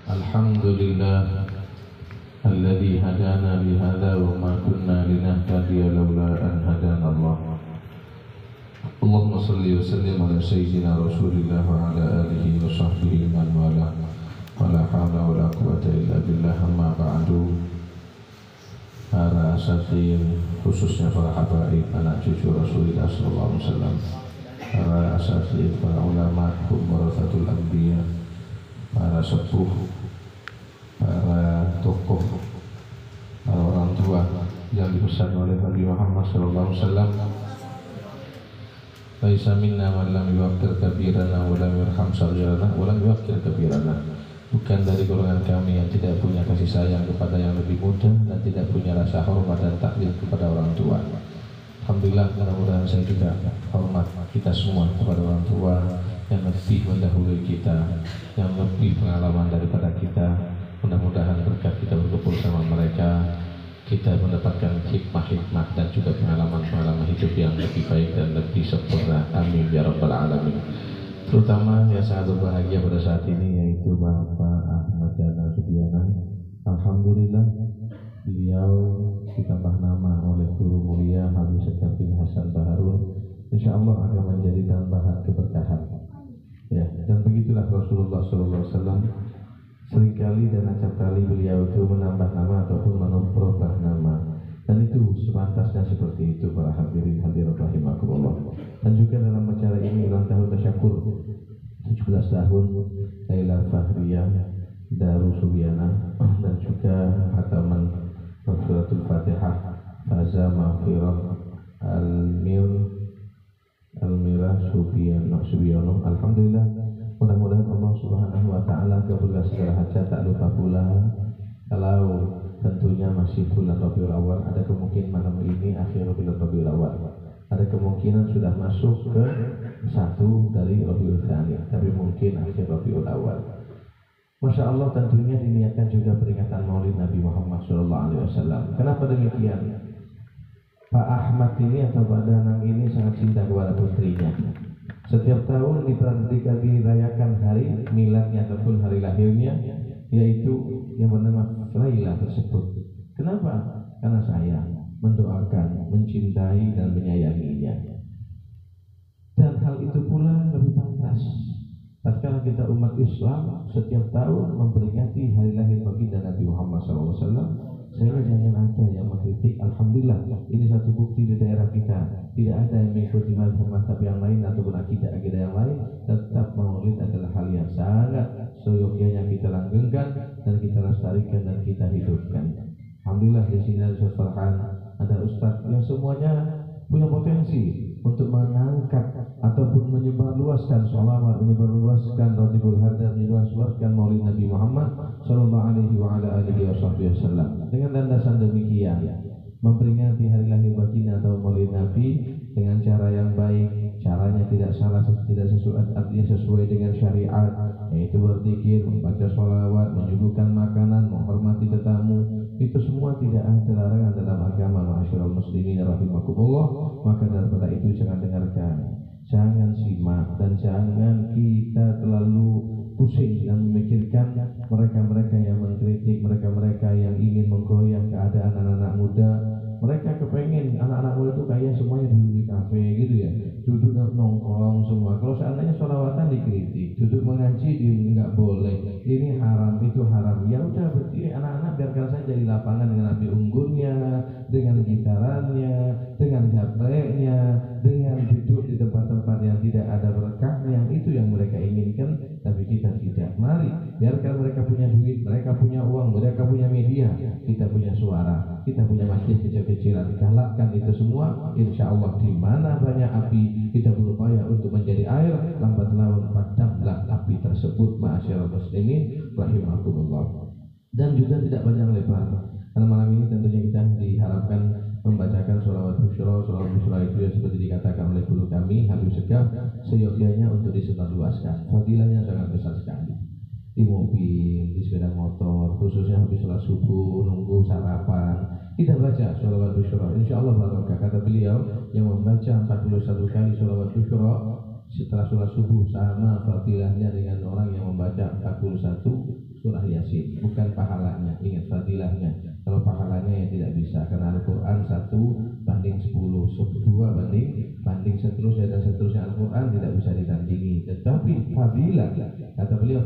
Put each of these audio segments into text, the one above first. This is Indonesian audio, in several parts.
Alhamdulillah alladzi hadana li hadza wa ma kunna linahtadiya laula an hadana Allah. Allahumma shalli wa sallim ala sayyidina Rasulillah wa ala alihi wa sahbihi man wala. Wala hawla wala quwwata illa billah. Amma ba'du. Para asatidz, khususnya para habaib anak cucu Rasulullah sallallahu alaihi wasallam, para asatidz, para ulama, warasatul anbiya, para sepuh, para tokoh, para orang tua yang dipesan oleh Nabi Muhammad SAW. Laisa minna man lam yuwaqqir kabirana wa lam yarham saghirana wa lam yuwaqqir kabirana. Bukan dari golongan kami yang tidak punya kasih sayang kepada yang lebih muda dan tidak punya rasa hormat dan takdir kepada orang tua. Alhamdulillah, mudah-mudahan saya juga hormat kita semua kepada orang tua yang lebih mendahului kita, yang lebih pengalaman daripada kita. Mudah-mudahan berkat kita berkumpul sama mereka, kita mendapatkan hikmah-hikmah dan juga pengalaman-pengalaman hidup yang lebih baik dan lebih sempurna. Amin ya rabbal alamin. Terutama yang sangat berbahagia pada saat ini yaitu Bapak Ahmad Dana Subiana. Alhamdulillah, beliau ditambah nama oleh Guru Mulia Habib Syekh bin Hasan Baharun. Insya Allah akan menjadi tambahan keberkahan. Ya, dan begitulah Rasulullah SAW. Seringkali dan acap kali beliau itu menambah nama ataupun merubah nama, dan itu sepantasnya seperti itu para hadirin hadirat rahimakumullah. Dan juga dalam acara ini ulang tahun tasyakur 17 tahun Laila Fahriyah Darus Subiana, dan juga khataman Suratul Fatihah Faza Maghfirah Al-Mirah Subiyano. Alhamdulillah, mudah-mudahan Allah Subhanahu wa taala kabulkan segala hajat. Tak lupa pula kalau tentunya masih bulan Rabiul Awal, ada kemungkinan malam ini akhir bulan Rabiul Awal, ada kemungkinan sudah masuk ke satu dari Rabiul Tsani, tapi mungkin akhir Rabiul Awal. Masya Allah, tentunya diniatkan juga peringatan Maulid Nabi Muhammad SAW. Kenapa demikian? Pak Ahmad ini atau Pak Danang ini sangat cinta kepada putrinya. Setiap tahun dirayakan hari miladnya ataupun hari lahirnya, yaitu yang bernama Laila tersebut. Kenapa? Karena saya mendoakan, mencintai dan menyayanginya. Dan hal itu pula lebih pantas tatkala kita umat Islam setiap tahun memperingati hari lahir baginda Nabi Muhammad SAW. Sehingga jangan ada yang mengkritik. Alhamdulillah, ini satu bukti di daerah kita tidak ada yang mengikuti mazhab yang lain ataupun akidah-akidah yang lain. Tetap Maulid adalah hal yang sangat seyogyanya kita langgengkan dan kita lestarikan dan kita hidupkan. Alhamdulillah, di sini ada Ustaz Farhan, ada Ustaz yang semuanya punya potensi untuk mengangkat ataupun menyebarluaskan sholawat, menyebarluaskan Ratibul Hadar, menyebarluaskan Maulid Nabi Muhammad sallallahu alaihi wa ala alihi wasallam. Dengan landasan demikian, memperingati hari lahir baginda atau Maulid Nabi dengan cara yang baik, caranya tidak salah, tidak sesuai, artinya sesuai dengan syariat, yaitu berzikir, membaca sholawat, menyuguhkan makanan, menghormati tetamu. Itu semua tidak ada larangan dalam agama, ma'asyiral muslimin rahimakumullah. Maka daripada itu jangan dengarkan, jangan simak, dan jangan kita terlalu pusing dan memikirkan mereka-mereka yang mengkritik, mereka-mereka yang ingin menggoyah keadaan anak-anak muda. Mereka kepengen anak-anak muda itu kayak semuanya duduk di kafe gitu ya, duduk nongkrong semua. Kalau seandainya sholawatan dikritik, duduk mengaji nggak boleh, ini haram, itu haram. Ya udah, berarti anak-anak biarkan saja di lapangan dengan api unggunnya, dengan gitarannya, dengan gapreknya, dengan duduk di tempat-tempat yang tidak ada berkahnya. Itu yang mereka inginkan, tapi kita tidak. Mari biarkan mereka punya duit, mereka punya uang, mereka punya media, kita punya suara, kita punya masjid kecil-kecilan. Galakkan itu semua, insya Allah di mana banyak api kita berupaya untuk menjadi air, lambat laun padamlah api tersebut. Ma'asyiral muslimin rahimakumullah. Dan juga tidak panjang lebar, karena malam ini tentunya kita diharapkan membacakan sholawat busyra. Sholawat busyra itu ya seperti dikatakan oleh guru kami Habib Syekh, seyogyanya untuk disebarluaskan. Fadilahnya sangat besar sekali. Di mobil, di sepeda motor, khususnya habis sholat subuh, nunggu sarapan, kita baca sholawat busyra. Insya Allah barokah. Kata beliau, yang membaca 41 kali sholawat busyra, setelah sholat subuh sama fadilahnya dengan orang yang membaca 41 surah Yasin, bukan pahalanya. Ingat fadilahnya. Kalau pahalanya ya tidak bisa, karena Al-Quran 1:10, 2 banding seterusnya dan seterusnya. Al-Quran tidak bisa ditandingi. Tetapi fadilah, kata beliau,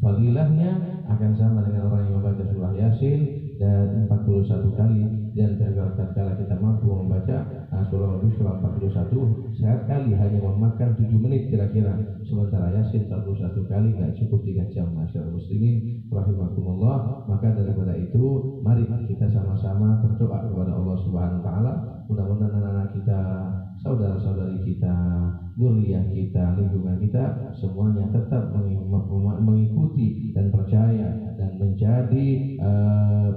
fadilahnya akan sama dengan orang yang membaca surah Yasin dan 41 kali. Dan tatkala kita mampu membaca surah Al-Baqarah 41 sekali hanya memakan 7 menit kira-kira, sementara Yasin 41 kali nggak cukup 3 jam. Masyaallah muslimin rahimakumullah. Maka daripada itu mari kita sama-sama berdoa kepada Allah Subhanahu wa taala, mudah-mudahan anak-anak kita, saudara-saudari kita, zuriyah kita, lingkungan kita semuanya tetap mengikuti dan percaya dan menjadi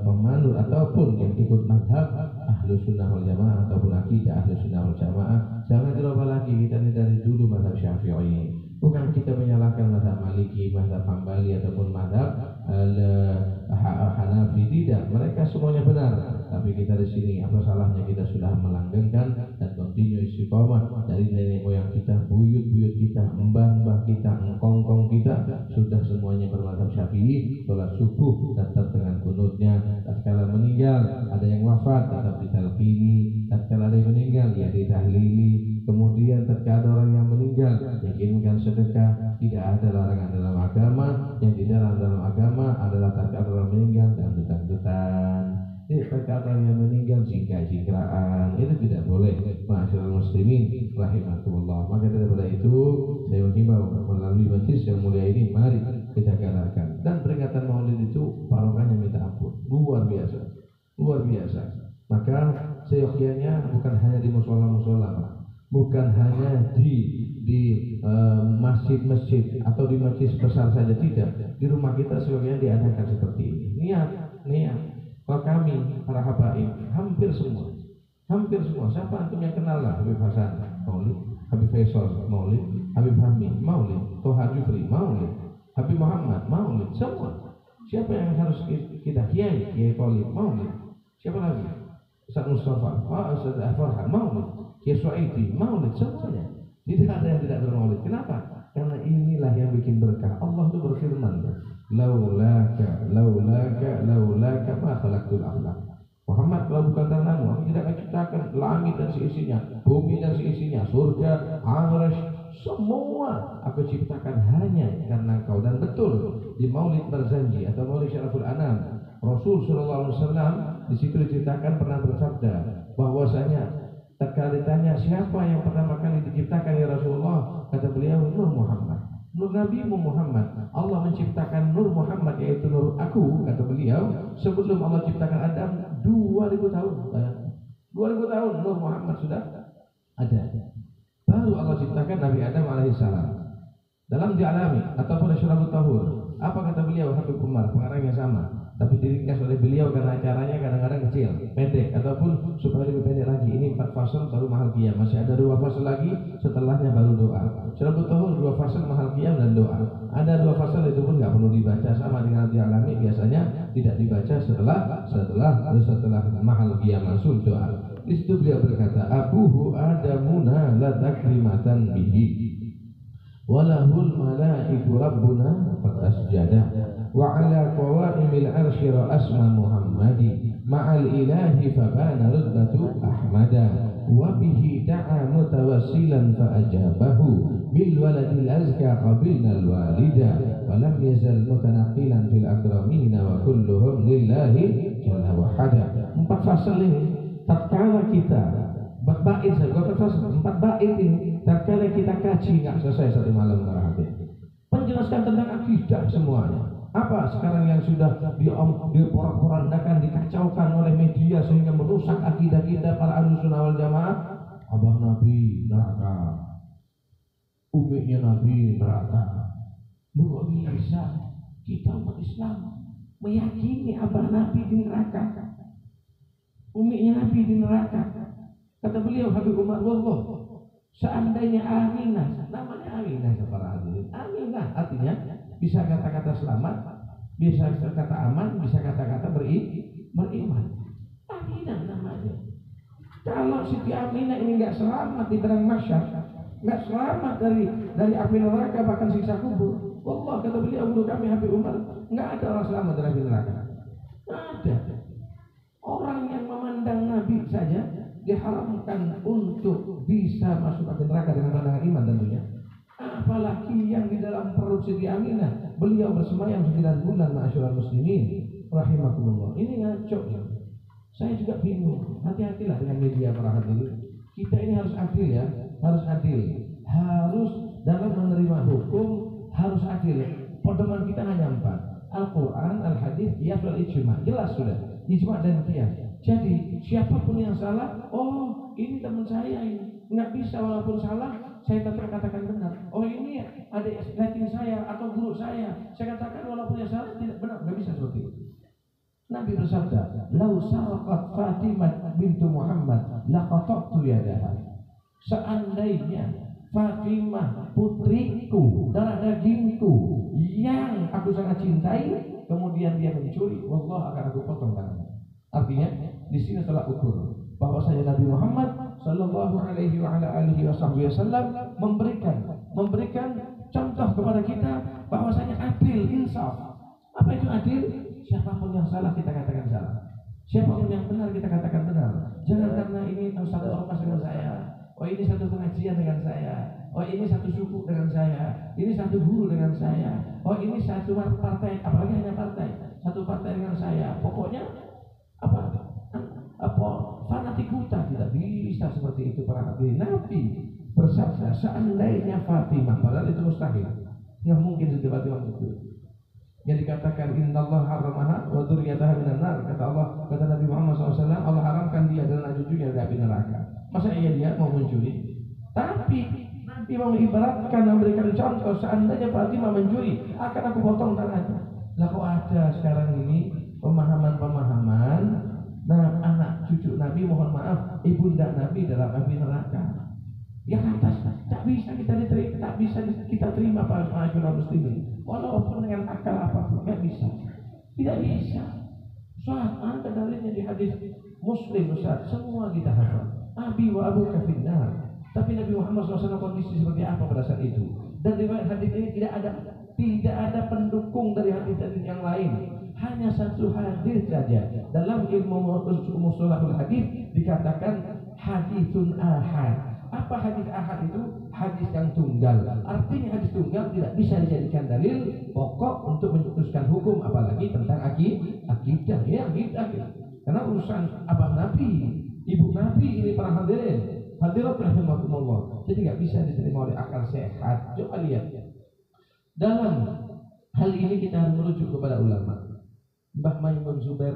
pemandu ataupun yang ikut madhab Ahlus Sunnah wal Jamaah ataupun akidah Ahlus Sunnah wal Jamaah. Jangan dirubah lagi, kita ini dari dulu madhab Syafi'i. Bukan kita menyalahkan madhab Maliki, madhab Hambali ataupun madhab Hanafi, tidak. Mereka semuanya benar. Tapi kita di sini apa salahnya kita sudah melanggengkan dan continue istiqomah dari nenek moyang kita, buyut-buyut kita, mbah-mbah kita, engkong-engkong kita sudah semuanya bermadhab Syafi'i. Sholat subuh tetap dengan kunutnya. Tatkala meninggal ada yang wafat tetap ditalqini. Tatkala ada yang meninggal ya ditahlili. Kemudian tatkala ada orang yang meninggal yakinkan sedekah. Tidak ada larangan dalam agama. Yang di dalam agama adalah tatkala orang meninggal dan dangdutan. Tatkala orang yang meninggal jingkrak-jingkraan itu tidak boleh. Ma'asyiral muslimin rahimakumullah. Maka daripada itu saya menghimbau melalui majlis yang mulia ini, mari kita galakkan. Dan peringatan Maulid itu barokahnya minta ampun luar biasa. Maka seyogyanya bukan hanya di musola-musola, bukan hanya di masjid-masjid atau di masjid besar saja, tidak. Di rumah kita seyogyanya diadakan seperti ini. Niat. Kalau kami para habaib hampir semua. Siapa antum yang kenal lah? Habib Hasan Maulid, Habib Faisal Maulid, Habib Hamid Maulid, Toha Jufri Maulid, Habib Muhammad Maulid, semua. Siapa yang harus kita Kiai Maulid Maulid? Siapa lagi? Ustaz Mustafa, Ustaz Farhan Maulid, Kiai Suaidi Maulid, semuanya. Tidak ada yang tidak bermaulid. Kenapa? Karena inilah yang bikin berkah. Allah itu berfirman, laulaka ma khalaqtul aflaq. Muhammad, kalau bukan karenamu aku tidak akan ciptakan langit dan seisinya, bumi dan seisinya, surga, arsy, semua aku ciptakan hanya karena kau. Dan betul di Maulid Barzanji atau Maulid Syaraful Anam, Rasul sallallahu alaihi wasallam di situ diceritakan pernah bersabda bahwasanya tatkala ditanya siapa yang pertama kali diciptakan ya Rasulullah, kata beliau Nur Muhammad, Nur Nabi Muhammad. Allah menciptakan Nur Muhammad yaitu Nur aku, kata beliau, sebelum Allah ciptakan Adam 2000 tahun. 2000 tahun Nur Muhammad sudah ada. Baru Allah ciptakan Nabi Adam alaihissalam. Dalam dialami ataupun Syarafut Tahur, apa kata beliau? Habib Umar, pengarangnya sama, tapi diringkas oleh beliau karena acaranya kadang-kadang kecil, pendek, ataupun supaya lebih pendek lagi. Ini 4 fasal baru mahal qiyam, masih ada 2 fasal lagi, setelahnya baru doa. Syarafut Tahur 2 fasal mahal qiyam dan doa. Ada 2 fasal itu pun nggak perlu dibaca, sama dengan dialami biasanya tidak dibaca setelah mahal qiyam, langsung doa. Di situ beliau berkata, Abuhu Adamuna la takrimatan bihi walahul malaiku rabbuna fatasjada wa ala qawaimil arsy asma Muhammadi ma'al ilahi fabana ruddatu ahmada wa bihi da'a mutawassilan fa ajabahu bil waladil azka qabilna al walida wa lam yazal mutanaqilan fil akramina wa kulluhum lillahi jalla wa hada. 4 fasal ini tatkala kita 4 bait saja, 4 bait ini tatkala kita kaji nggak selesai satu malam para hadirin. Menjelaskan tentang akidah semuanya. Apa sekarang yang sudah diporak-porandakan, dikacaukan oleh media sehingga merusak akidah kita para Ahlus Sunnah wal Jamaah? Abah Nabi neraka, umiknya Nabi neraka. Kok bisa kita umat Islam meyakini abah Nabi di neraka, umiknya Nabi di neraka? Kata beliau Habib Umar, wallah, seandainya Aminah, namanya Aminah para hadirin, Aminah artinya bisa kata-kata selamat, bisa kata aman, bisa kata-kata beriman. Aminah namanya. Kalau Siti Aminah ini nggak selamat di padang mahsyar, nggak selamat dari api neraka bahkan siksa kubur. Wallah, kata beliau guru kami Habib Umar, nggak ada orang selamat dari api neraka. Nggak ada. Orang yang memandang Nabi saja diharamkan untuk bisa masuk api neraka dengan pandangan iman tentunya. Apalagi yang di dalam perut Siti Aminah beliau bersemayam 9 bulan ma'asyiral muslimin rahimakumullah. Ini ngaco. Saya juga bingung. Hati-hatilah dengan media para hadirin. Kita ini harus adil ya, harus adil. Harus dalam menerima hukum harus adil. Pedoman kita hanya 4. Al-Quran, Al-Hadis, Qiyas, wal Ijma. Jelas sudah. Ijma dan Qiyas. Jadi siapapun yang salah, oh ini teman saya ini nggak bisa walaupun salah, saya tetap katakan benar. Oh ini ada latin saya atau guru saya katakan walaupun yang salah tidak benar, nggak bisa seperti itu. Nabi bersabda, "Lau sarqat Fatimah bintu Muhammad laqata'tu yadaha." Seandainya Fatimah putriku, darah dagingku yang aku sangat cintai, kemudian dia mencuri, wallah akan aku potong tangannya. Artinya di sini telah ukur bahwasanya Nabi Muhammad sallallahu alaihi wa ala alihi wasallam memberikan contoh kepada kita bahwasanya adil, insaf. Apa itu adil? Siapapun yang salah kita katakan salah. Siapapun yang benar kita katakan benar. Jangan karena ini satu ormas dengan saya, oh ini satu pengajian dengan saya, oh ini satu suku dengan saya, ini satu guru dengan saya, oh ini satu partai, apalagi hanya partai, satu partai dengan saya. Pokoknya apa fanatik buta, tidak bisa seperti itu para hadirin. Nabi bersabda, seandainya Fatimah, padahal itu mustahil, yang mungkin sejauh Fatimah itu yang dikatakan innallaha harramaha wa dzurriyyataha minan nar, kata Allah, kata Nabi Muhammad SAW, Allah haramkan dia dan anak cucunya dari api neraka. Masa iya dia mau mencuri? Tapi Nabi mau ibaratkan, memberikan contoh, seandainya Fatimah mencuri akan aku potong tangannya. Lah kok ada sekarang ini pemahaman, nah anak cucu Nabi, mohon maaf, ibunda Nabi dalam api neraka. Yang atas tak bisa kita terima para masyarakat muslimin, walaupun dengan akal apapun nggak bisa, tidak bisa. Soal ada dalilnya di hadis Muslim, Ustaz, semua kita hafal. Abi wa abu kafinnar. Tapi Nabi Muhammad SAW kondisi seperti apa pada saat itu? Dan riwayat hadis ini tidak ada pendukung dari hadis-hadis yang lain. Hanya satu hadis saja. Dalam ilmu mustalahul hadis dikatakan haditsun ahad. Apa hadis ahad itu? Hadis yang tunggal. Artinya hadis tunggal tidak bisa dijadikan dalil pokok untuk memutuskan hukum, apalagi tentang akidah. Ya, akidah. Karena urusan abah Nabi, ibu Nabi, ini para hadirat rahimakumullah. Jadi nggak bisa diterima oleh akal sehat. Coba lihat. Dalam hal ini kita harus merujuk kepada ulama. Mbah Maimun Zubair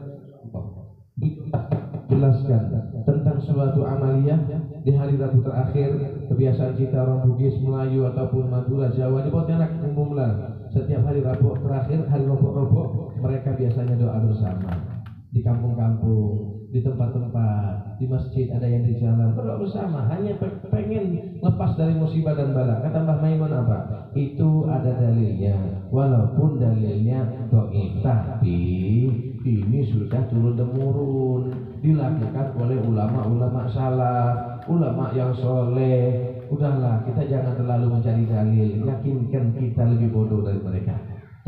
jelaskan tentang suatu amaliyah di hari Rabu terakhir. Kebiasaan kita orang Bugis, Melayu ataupun Madura, Jawa, di Pontianak umum lah. Setiap hari Rabu terakhir, hari Robok mereka biasanya doa bersama di kampung-kampung, di tempat-tempat, di masjid, ada yang di jalan, berdoa bersama, hanya pengen lepas dari musibah dan bala. Kata Mbah Maimun apa? Itu ada dalilnya, walaupun dalilnya dhaif, tapi ini sudah turun-temurun dilakukan oleh ulama-ulama salaf, ulama yang soleh. Udahlah, kita jangan terlalu mencari dalil, yakinkan kita lebih bodoh dari mereka.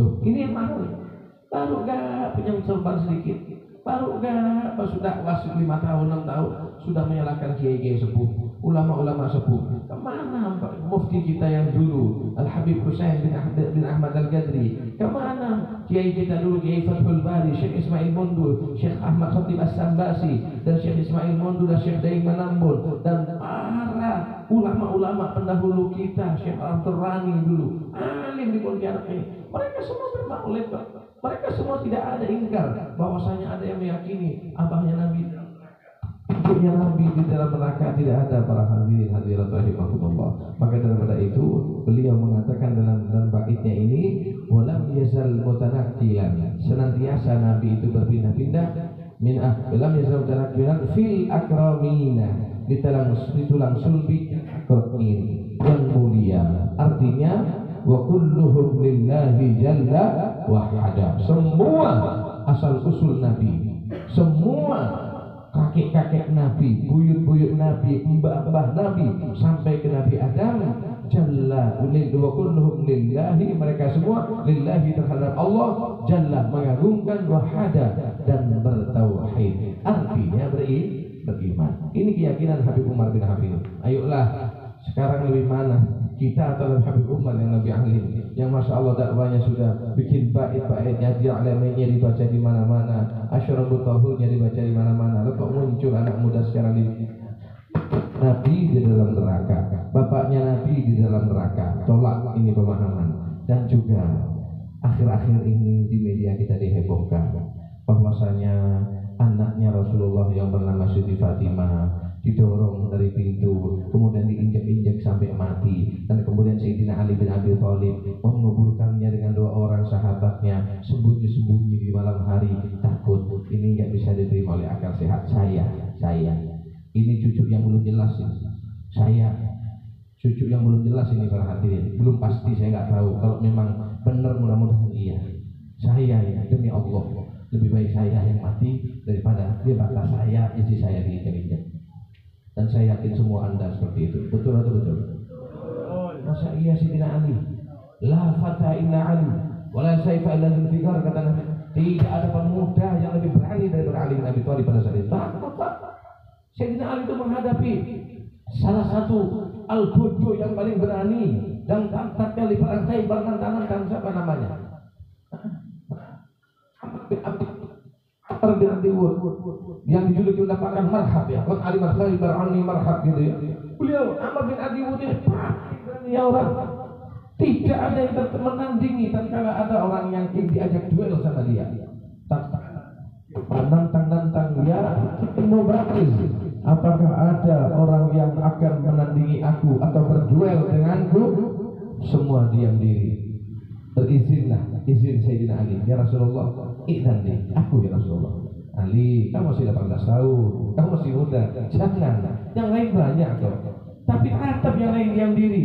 Tuh, ini yang baru gak punya sorban sedikit, baru gak sudah wasit 5 tahun 6 tahun sudah menyalahkan kiai-kiai sepuh, ulama-ulama sepuh. Kemana mufti kita yang dulu, Al-Habib Husain bin Ahmad Al-Ghazali? Kemana kiai kita dulu, Kiai Fathul Bari, Syekh Ismail Mundur, Syekh Ahmad Khatib As-Sambasi, dan Syekh Ismail Mundur, dan Syekh Daing Manambul, dan para ulama-ulama pendahulu kita, Syekh Abdul Rani dulu, alim di Pontianak ini. Mereka semua bermaulid, mereka semua tidak ada ingkar bahwasanya ada yang meyakini abahnya Nabi, ibunya Nabi di dalam neraka. Tidak ada para hadirin hadirat rahimahumullah. Maka daripada itu beliau mengatakan dalam baitnya ini, walam yazal mutanaqqilan, senantiasa Nabi itu berpindah-pindah walam yazal mutanaqqilan fil akramina, di tulang sulbi akromin yang mulia. Artinya wa kulluhum lillahi jalla wahada. Semua asal usul Nabi, semua kakek-kakek Nabi, buyut-buyut Nabi, mbah-mbah Nabi, sampai ke Nabi Adam. Jalla wa kulluhum lillahi, mereka semua lillahi terhadap Allah, jalla mengagungkan, wahada dan bertauhid, artinya beriman. Ini keyakinan Habib Umar bin Hafid. Ayolah, sekarang lebih mana kita atau Habib Umar yang lebih ahli, yang masya Allah dakwanya sudah bikin bait-baitnya, di'alaminya dibaca di mana-mana, asyarabut tahurnya dibaca di mana-mana. Lalu kok muncul anak muda sekarang ini, Nabi di dalam neraka, bapaknya Nabi di dalam neraka. Tolak ini pemahaman. Dan juga akhir-akhir ini di media kita dihebohkan bahwasanya anaknya Rasulullah yang bernama Siti Fatimah didorong dari pintu, kemudian diinjak-injak sampai mati, dan kemudian Sayyidina Ali bin Abi Thalib menguburkannya dengan 2 orang sahabatnya sembunyi-sembunyi di malam hari, takut. Ini nggak bisa diterima oleh akal sehat saya. Ini cucu yang belum jelas ini. Cucu yang belum jelas ini para hadirin. Belum pasti, saya nggak tahu. Kalau memang benar, mudah-mudahan iya. Saya ya, demi Allah, lebih baik saya yang mati daripada dia batas saya, istri saya diinjak-injak. Dan saya yakin semua Anda seperti itu. Betul atau betul? Masa iya Sayyidina Ali? La fata illa Ali, wala sayfa illa dzulfikar, kata Nabi. Tidak ada pemuda yang lebih berani daripada Ali bin Abi Thalib pada saat itu. Sayyidina Ali itu menghadapi salah satu al-Ghudjo yang paling berani, dan tangkapnya di perang Khaybar, nanti siapa namanya? Amr bin Abdiwud, yang dijuluki mendapatkan marhab ya. Qad alimat Khaybar anni marhab gitu ya. Beliau Amr bin Abdiwud ini berani orang. Tidak ada yang menandingi tatkala ada orang yang diajak duel sama dia. Nantang ya Mubarak. Apakah ada orang yang akan menandingi aku atau berduel denganku? Semua diam diri. Berizinlah, izin Sayyidina Ali. Ya Rasulullah, izin deh, aku ya Rasulullah. Ali, kamu masih 18 tahun, kamu masih muda. Jangan, yang lain banyak kok. Tapi tetap yang lain diam diri.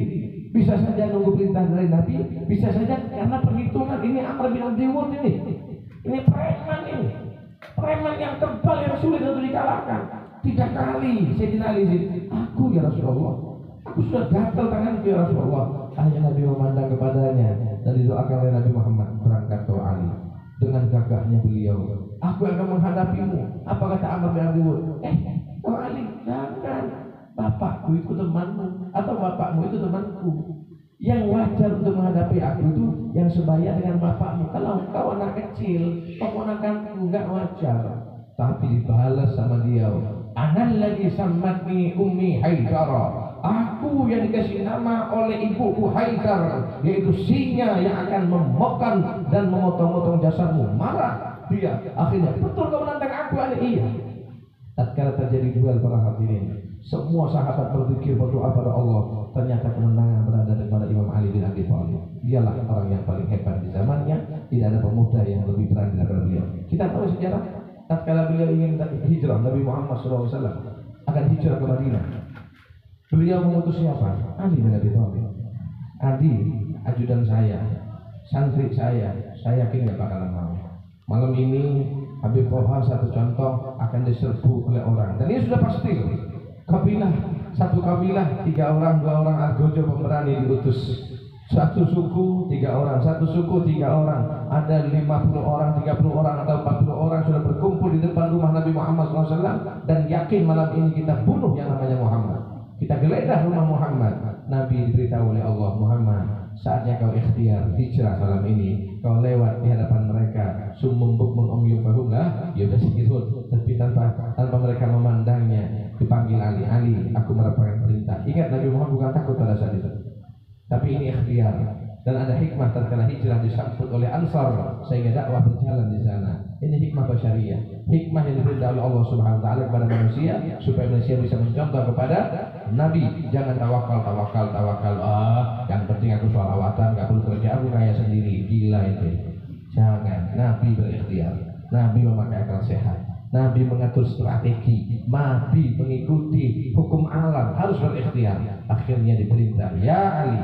Bisa saja nunggu perintah dari Nabi, bisa saja karena perhitungan ini Amr bin Abdiwud ini. Ini preman yang tebal, yang sulit untuk dikalahkan. 3 kali Sayyidina Ali, aku ya Rasulullah, aku sudah gatal tanganku ya Rasulullah. Akhirnya Nabi memandang kepadanya dan didoakan oleh Nabi Muhammad, berangkat ke Ali. Dengan gagahnya beliau, aku akan menghadapimu. Apa kata Amr bin Abdiwud? Kau Ali, jangan. Bapakku itu temanmu, atau bapakmu itu temanku. Yang wajar untuk menghadapi aku itu yang sebaya dengan bapakmu. Kalau kau anak kecil, keponakanku, nggak wajar. Tapi dibalas sama dia, Anal lagi sammatni ummi Haidar. Aku yang dikasih nama oleh ibuku Haidar, yaitu singa yang akan memakan dan memotong-motong jasadmu. Marah dia. Akhirnya, betul kau menantang aku? Iya. Tatkala terjadi duel para hadirin, semua sahabat berpikir, berdoa pada Allah. Ternyata kemenangan berada kepada Imam Ali bin Abi Thalib. Dialah orang yang paling hebat di zamannya. Tidak ada pemuda yang lebih berani daripada beliau. Kita tahu sejarah. Tatkala beliau ingin hijrah, Nabi Muhammad SAW akan hijrah ke Madinah. Beliau mengutus siapa? Ali bin Abi Thalib. Ali, ajudan saya, santri saya yakin gak bakalan mau. Malam ini Habib Toha satu contoh akan diserbu oleh orang, dan ini sudah pasti. Satu kabilah 3 orang, 2 orang argojo pemberani diutus. Satu suku 3 orang, satu suku 3 orang. Ada 50 orang, 30 orang atau 40 orang sudah berkumpul di depan rumah Nabi Muhammad SAW dan yakin malam ini kita bunuh yang namanya Muhammad. Kita geledah rumah Muhammad. Nabi diberitahu oleh Allah, Muhammad, saatnya kau ikhtiar hijrah malam ini. Kau lewat di hadapan mereka, summum bukmun umyum fahum lah, ya udah sikirun. Tapi tanpa mereka memandangnya, dipanggil Ali, aku mendapatkan perintah. Ingat, Nabi Muhammad bukan takut pada saat itu. Tapi ini ikhtiar, dan ada hikmah tatkala hijrah disambut oleh Ansar sehingga dakwah berjalan di sana. Ini hikmah basyariyah, hikmah yang diberikan oleh Allah Subhanahu wa taala kepada manusia supaya manusia bisa mencontoh kepada Nabi. Jangan tawakal. Yang penting aku sholawatan, gak perlu kerja, aku kaya sendiri. Gila itu. Jangan. Nabi berikhtiar, Nabi memakai akal sehat, Nabi mengatur strategi, Nabi mengikuti hukum alam, harus berikhtiar. Akhirnya diperintah, ya Ali,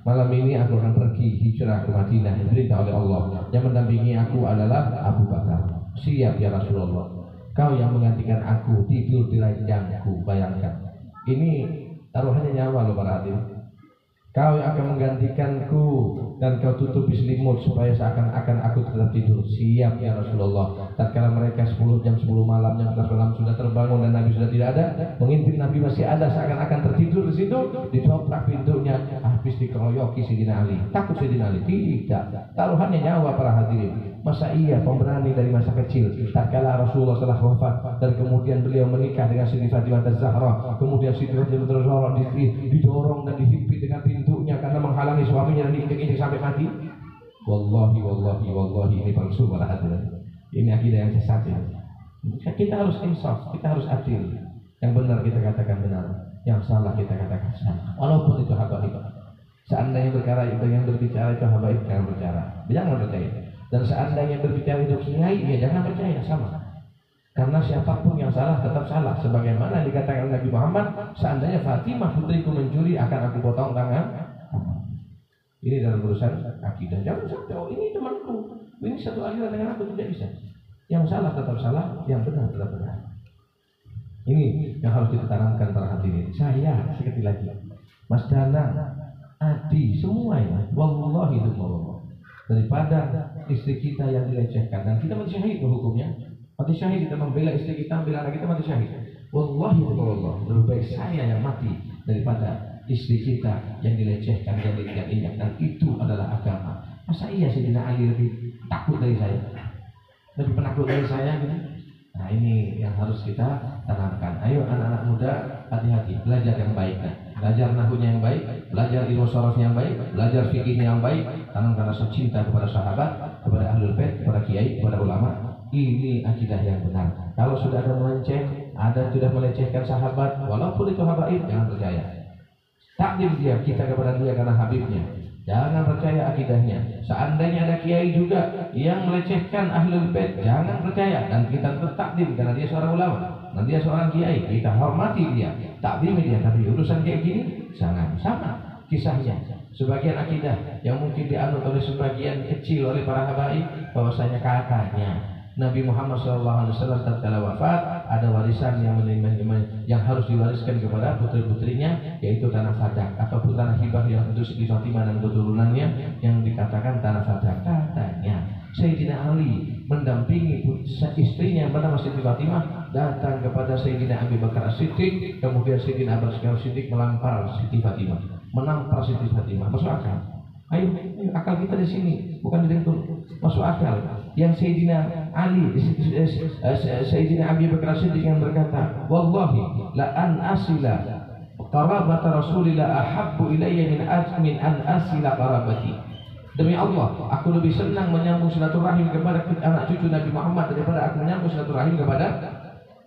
malam ini aku akan pergi hijrah ke Madinah. Diperintah oleh Allah. Yang mendampingi aku adalah Abu Bakar. Siap ya Rasulullah. Kau yang menggantikan aku tidur di ranjangku. Bayangkan, ini taruhannya nyawa loh para hadirin. Kau yang akan menggantikanku dan kau tutupi selimut supaya seakan-akan aku tetap tidur. Siap ya Rasulullah. Tatkala mereka 10 jam 10 malam jam 11 malam sudah terbangun dan Nabi sudah tidak ada, mengintip Nabi masih ada, seakan-akan tertidur di situ, didobrak pintunya, habis dikeroyoki Sayyidina Ali. Takut Sayyidina Ali? Tidak. Taruhannya nyawa para hadirin. Masa iya pemberani dari masa kecil, tatkala Rasulullah telah wafat dan kemudian beliau menikah dengan Siti Fatimah Az-Zahra, kemudian Siti Fatimah Az-Zahra didorong dan dihimpit dengan pintunya karena menghalangi suaminya dan diinjek-injek sampai mati. Wallahi ini palsu para hadirin. Ini akidah yang sesat ya. Kita harus insaf, kita harus adil. Yang benar kita katakan benar, yang salah kita katakan salah. Walaupun itu habaib. Seandainya yang berbicara itu habaib, jangan berbicara, jangan percaya. Dan seandainya berbicara itu kiai, ya jangan percaya, sama. Karena siapapun yang salah tetap salah. Sebagaimana dikatakan Nabi Muhammad, seandainya Fatimah putriku mencuri, akan aku potong tangan. Ini dalam urusan akidah. Jangan sampai, oh ini temanku, ini satu aliran dengan aku, tidak bisa. Yang salah tetap salah, yang benar tetap benar. Ini yang harus kita tanamkan para hadirin. Saya sekali lagi, Mas Danang, Adi, semua ini, wallahi itu Allah. Daripada istri kita yang dilecehkan, dan kita mati syahid hukumnya. Mati syahid, kita membela istri kita, membela anak kita, mati syahid. Wallahi itu Allah. Lebih baik saya yang mati daripada istri kita yang dilecehkan dan diinjak-injak, dan itu adalah agama. Masa iya Sayyidina Ali lebih takut dari saya, lebih penakut dari saya gitu? Nah ini yang harus kita tanamkan. Ayo anak-anak muda, hati-hati, belajar yang baik, belajar nahwunya yang baik, belajar ilmu sorofnya yang baik, belajar fikihnya yang baik, tanamkan rasa cinta kepada sahabat, kepada ahlul bait, kepada kiai, kepada ulama. Ini akidah yang benar. Kalau sudah ada melenceng, ada sudah melecehkan sahabat, walaupun itu habaib, jangan percaya. Takdir dia kita kepada dia karena habibnya, jangan percaya akidahnya. Seandainya ada kiai juga yang melecehkan ahlul bait, jangan percaya. Dan kita tetap takdim karena dia seorang ulama, dan dia seorang kiai, kita hormati dia, takdim dia. Tapi urusan kayak gini jangan. Sama kisahnya sebagian akidah yang mungkin dianut oleh sebagian kecil oleh para habaib, bahwasanya katanya Nabi Muhammad SAW tatkala wafat ada warisan yang harus diwariskan kepada putri-putrinya, yaitu tanah sadak ataupun tanah hibah yang untuk Siti Fatimah dan keturunannya yang dikatakan tanah sadak. Katanya Sayyidina Ali mendampingi istrinya yang bernama Siti Fatimah datang kepada Sayyidina Abi Bakar As-Siddiq, kemudian Sayyidina Abu Bakar As-Siddiq melampar Siti Fatimah, menampar Siti Fatimah. Masuk akal? Ayo, akal kita di sini, bukan di dengkul. Masuk akal. Yang Sayyidina Ali, Sayyidina Abi Bakar As-Siddiq yang berkata, wallahi la an asila qarabat Rasulillah ahabbu ilayya min an asila qarabati. Demi Allah, aku lebih senang menyambung silaturahim kepada anak cucu Nabi Muhammad daripada aku menyambung silaturahim kepada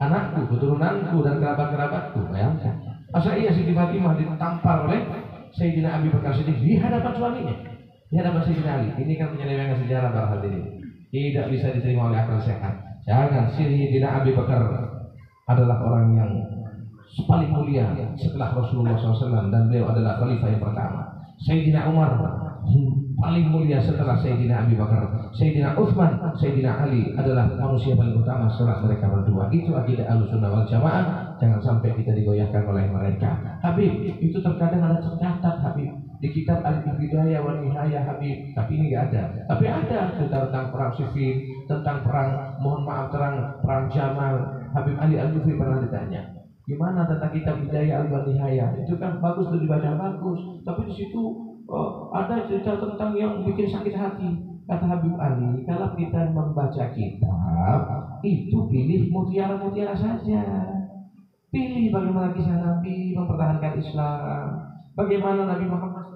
anakku, keturunanku dan kerabat-kerabatku. Bayangkan. Masa iya Siti Fatimah ditampar oleh Sayyidina Abi Bakar Siddiq di hadapan suaminya, di hadapan Sayyidina Ali. Ini kan penyelewengan sejarah para hadirin, tidak bisa diterima oleh akal sehat. Jangan. Sayyidina Abi Bakar adalah orang yang paling mulia setelah Rasulullah SAW, dan beliau adalah khalifah yang pertama. Sayyidina Umar paling mulia setelah Sayyidina Abi Bakar. Sayyidina Utsman, Sayyidina Ali adalah manusia paling utama setelah mereka berdua. Itu akidah Ahlussunnah wal Jamaah. Jangan sampai kita digoyahkan oleh mereka. Habib, itu terkadang ada tercatat Habib di kitab Al-Bidayah wa Nihayah Habib, tapi ini nggak ada. Tapi ada cerita tentang perang Siffin, tentang perang, mohon maaf, perang Jamal. Habib Ali Al-Jufri pernah ditanya, gimana tentang kitab Bidayah Al-Nihayah? Itu kan bagus, itu dibaca bagus, tapi di situ ada cerita tentang yang bikin sakit hati. Kata Habib Ali, kalau kita membaca kitab itu pilih mutiara-mutiara saja. Pilih bagaimana kisah Nabi mempertahankan Islam, bagaimana Nabi Muhammad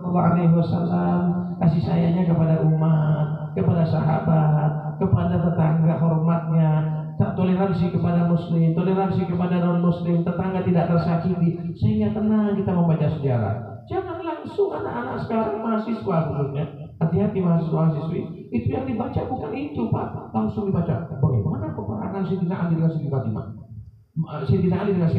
SAW kasih sayangnya kepada umat, kepada sahabat, kepada tetangga, hormatnya, tak toleransi kepada muslim, toleransi kepada non muslim, tetangga tidak tersakiti, sehingga tenang kita membaca sejarah. Jangan langsung anak-anak sekarang, mahasiswa khususnya, hati-hati mahasiswa-mahasiswi, itu yang dibaca bukan itu Pak, langsung dibaca bagaimana peperangan Sayyidina Ali dengan Siti Fatimah, Sayyidina Ali dengan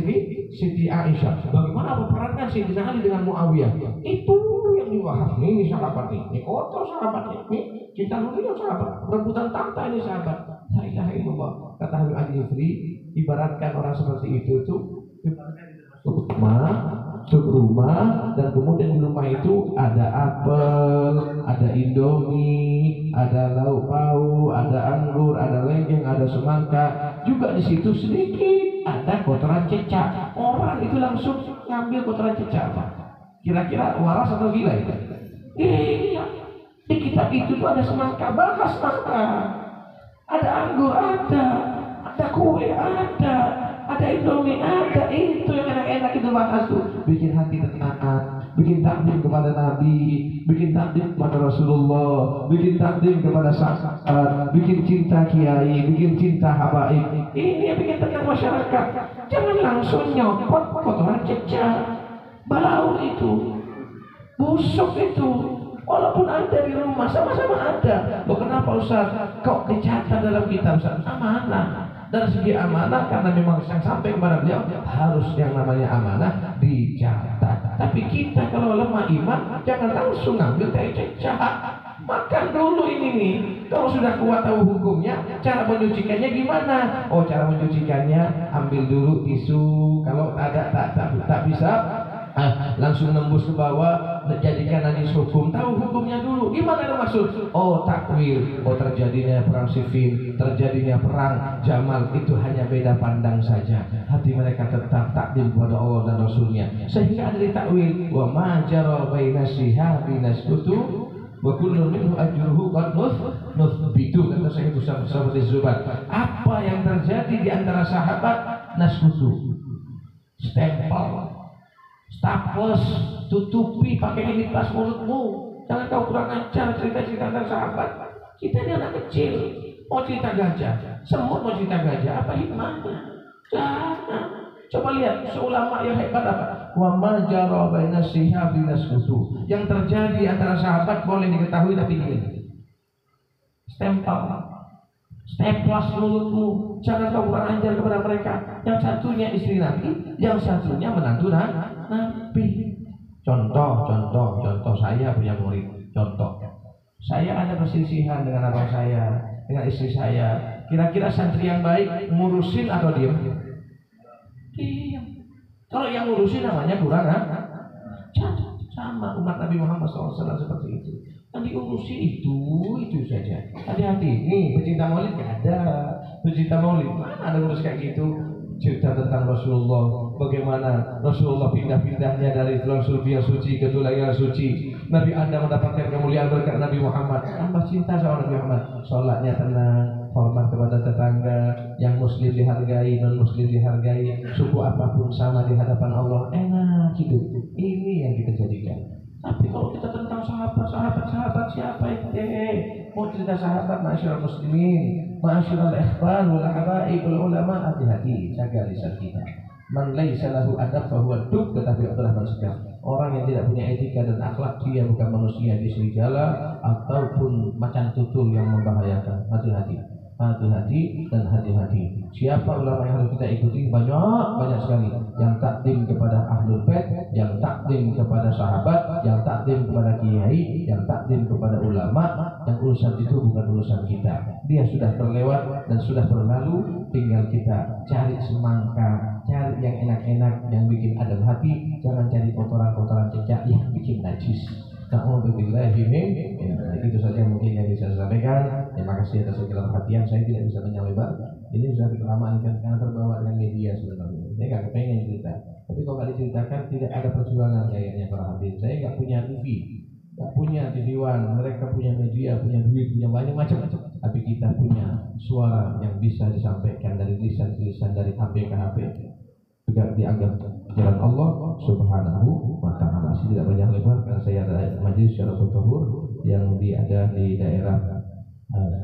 Siti Aisyah, bagaimana peperangan Sayyidina Ali dengan Muawiyah. Itu yang dibahas. Ini sahabat ini kotor sahabatnya, ini kita dulu yang sahabat, rebutan tahta ini sahabat. La ilaha illallah. kata Habib Al-Jufri, ibaratkan orang seperti itu ibaratkan masuk rumah dan kemudian di rumah itu ada apel, ada indomie, ada lauk pauk, ada anggur, ada lengkeng, ada semangka. Juga di situ sedikit ada kotoran cecak. Orang itu langsung ngambil kotoran cecak. Kira-kira waras atau gila itu? Iya. Di kitab itu tuh ada semangka, bahas semangka. Ada anggur, ada kue, ada indomie, ada itu yang enak-enak itu bahas tuh. Bikin hati tertaat, bikin takdim kepada Nabi, bikin takdim kepada Rasulullah, bikin takdim kepada sahabat, bikin cinta kiai, bikin cinta habaib. Ini yang bikin tenang masyarakat. Jangan langsung nyopot kotoran cecak, bau itu, busuk itu. Walaupun ada di rumah, sama-sama ada. Loh kenapa Ustaz? Kok dicatat dalam kitab Ustaz? Amanah. Dari segi amanah, karena memang yang sampai kepada beliau harus yang namanya amanah dicatat. Tapi kita kalau lemah iman, jangan langsung ngambil kayak cecak. Makan dulu ini nih. Kalau sudah kuat tahu hukumnya, cara mencucikannya gimana? Oh, cara mencucikannya ambil dulu tisu. Kalau ada tak bisa, langsung nembus ke bawah, jadikan najis hukum. Tahu hukumnya dulu. Gimana itu maksud? Oh, takwil. Oh, terjadinya perang Siffin, terjadinya perang Jamal, itu hanya beda pandang saja. Hati mereka tetap takdim kepada Allah dan Rasulnya. Sehingga ada di takwil, wa ma jara baina sihabi nasbutu wa kullu minhu ajruhu qad nuthbitu, kata Syekh Muhammad bin Zubair. Apa yang terjadi di antara sahabat nasbutu, stempel, staples, tutupi pakai identitas mulutmu. Jangan kau kurang ajar cerita-cerita tentang sahabat. Kita ini anak kecil, mau cerita gajah, semut mau cerita gajah, apa hikmahnya? Jangan. Coba lihat seulama yang hebat apa? Wa ma jara baina sihabi nasbutu. Yang terjadi antara sahabat boleh diketahui tapi ini stempel, staples mulutmu. Jangan kau kurang ajar kepada mereka. Yang satunya istri Nabi, yang satunya menantu Nabi. Contoh saya punya murid. Contoh, saya ada perselisihan dengan abang saya, dengan istri saya. Kira-kira santri yang baik ngurusin atau diam? Diam. Kalau yang ngurusin namanya kurang sama umat Nabi Muhammad SAW seperti itu. Yang diurusi itu saja. Hati-hati. Nih, pecinta maulid gak ada. Pecinta maulid mana ada urus kayak gitu? Cerita tentang Rasulullah, bagaimana Rasulullah pindah-pindahnya dari tulang sulbi yang suci ke tulang yang suci. Nabi Adam mendapatkan kemuliaan berkat Nabi Muhammad. Tambah cinta sama Nabi Muhammad. Sholatnya tenang, hormat kepada tetangga, yang muslim dihargai, non muslim dihargai, suku apapun sama di hadapan Allah. Enak hidup. Ini yang kita jadikan. Tapi kalau kita tentang sahabat siapa itu? Mau cerita sahabat, masyarakat muslimin, masyarakat ikhwan, wal habaib, wal ulama, hati-hati, jaga lisan kita. Man laisa lahu adab fa huwa dub, tetapi adalah manusia. Orang yang tidak punya etika dan akhlak, dia bukan manusia di serigala ataupun macan tutul yang membahayakan. Hati-hati. Hati-hati dan hati-hati. Siapa ulama yang harus kita ikuti? Banyak sekali. Yang takdim kepada ahlul bait, yang takdim kepada sahabat, yang takdim kepada kiai, yang takdim kepada ulama. Yang urusan itu bukan urusan kita. Dia sudah terlewat dan sudah berlalu. Tinggal kita cari semangka, cari yang enak-enak, yang bikin adem hati. Jangan cari kotoran-kotoran cecak yang bikin najis. Itu saja mungkin yang bisa saya sampaikan. Terima kasih atas segala perhatian. Saya tidak bisa menyelebar. Ini sudah kelamaan kan, karena terbawa dengan media sebenarnya. Saya nggak kepengen cerita. Tapi kalau nggak diceritakan, tidak ada perjuangan kayaknya para hadirin. Saya nggak punya TV, nggak punya TV One. Mereka punya media, punya duit, punya banyak macam-macam. Tapi kita punya suara yang bisa disampaikan dari lisan-lisan, dari HP ke HP. Juga dianggap jalan Allah Subhanahu wa ta'ala. Saya tidak banyak lebar karena saya ada majlis Syaratul Tahur yang ada di daerah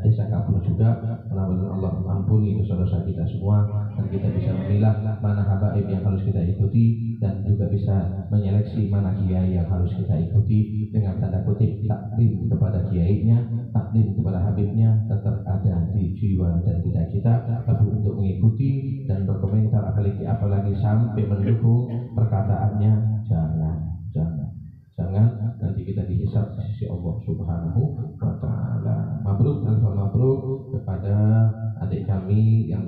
Desa Kapur juga. Mudah-mudahan Allah mengampuni dosa-dosa kita semua dan kita bisa memilah mana habaib yang harus kita ikuti dan juga bisa menyeleksi mana kiai yang harus kita ikuti dengan tanda kutip takdim kepada kiainya, takdim kepada habibnya tetap ada di jiwa dan tidak kita. Tapi untuk mengikuti dan berkomentar apalagi sampai mendukung perkataannya, jangan nanti kita dihisab di sisi Allah Subhanahu wa ta'ala. Mabruk dan mabruk kepada adik kami yang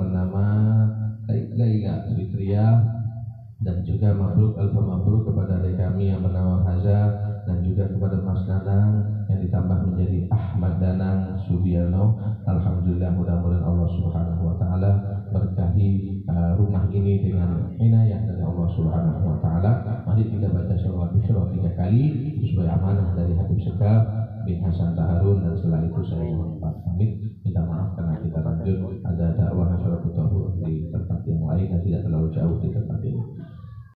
juga mabruk alfa mabruk kepada adik kami yang bernama Haza, dan juga kepada Mas Danang yang ditambah menjadi Ahmad Danang Subiano. Alhamdulillah, mudah-mudahan Allah Subhanahu wa taala berkahi rumah ini dengan inayah dari Allah Subhanahu wa taala. Mari kita baca sholawat Isra 3 kali sebagai amanah dari Habib Sekar bin Hasan Taharun, dan setelah itu saya mohon pamit minta maaf